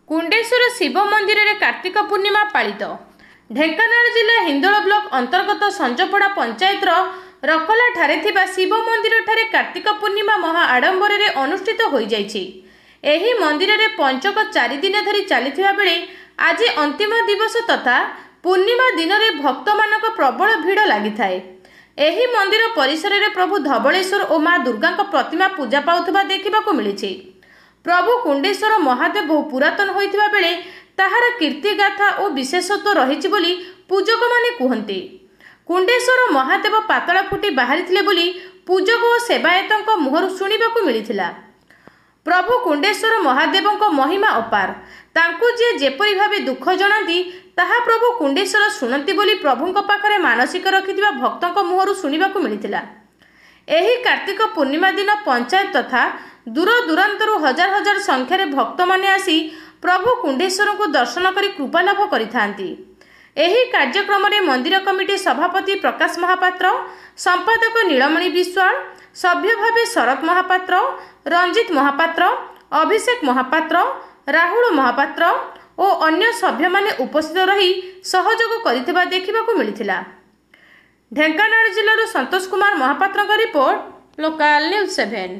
कुंडेश्वर शिव मंदिर में कार्तिक पूर्णिमा पालित। ढेंकानाल जिला हिंदोल ब्लॉक अंतर्गत संजपड़ा पंचायत रकला ठारे थिबा शिव मंदिर ठारे कार्तिक पूर्णिमा महा आडंबर में अनुष्ठित हो जाइछि। एही मंदिर में पंचक 4 दिन धरी चलिथिबा बेले आज अंतिम दिवस तथा पूर्णिमा दिन में भक्त मानक प्रबल भीड़ लगी थाए। एही मंदिर परिसर में प्रभु धवलेश्वर और मां दुर्गा प्रतिमा पूजा पाउथबा देखिबाकू मिलिछि। प्रभु कुंडेश्वर महादेव बहु पुरातन होइथिबा बेले ताहार कीर्ति गाथा और विशेषत्व रहिछि बोली पूजक माने कुहंती। कुंडेश्वर महादेव पातला फुटी बाहरिथिले बोली पूजक और सेवायतक मुहर शुणिबाकू मिलिथिला। प्रभु कुंडेश्वर महादेवक महिमा अपार। तांकु जे जेपरि भावे दुख जणांती ताहा प्रभु कुंडेश्वर शुणंती बोली प्रभुंक पाखरे मानसिक रखिथिबा भक्तंक मुहर शुणिबाकू मिलिथिला। एही कार्तिक पूर्णिमा दिन पंचायत तथा दूर दूरांतरु हजार हजार संख्यार भक्त माने आसी प्रभु कुंडेश्वर को दर्शन करी कृपा लाभ करिथांती। एही कार्यक्रम में मंदिर कमिटी सभापति प्रकाश महापात्र, संपादक नीलमणि विश्वाल, सभ्य भावे शरत महापात्र, रंजित महापात्र, अभिषेक महापात्र, राहुल महापात्र और अन्य सभ्य माने उपस्थित रही सहयोग करिथिबा देखिबाकू मिलिथिला। Dhenkanal जिल्लार Santosh Kumar महापात्रଙ୍କ report, local news 7।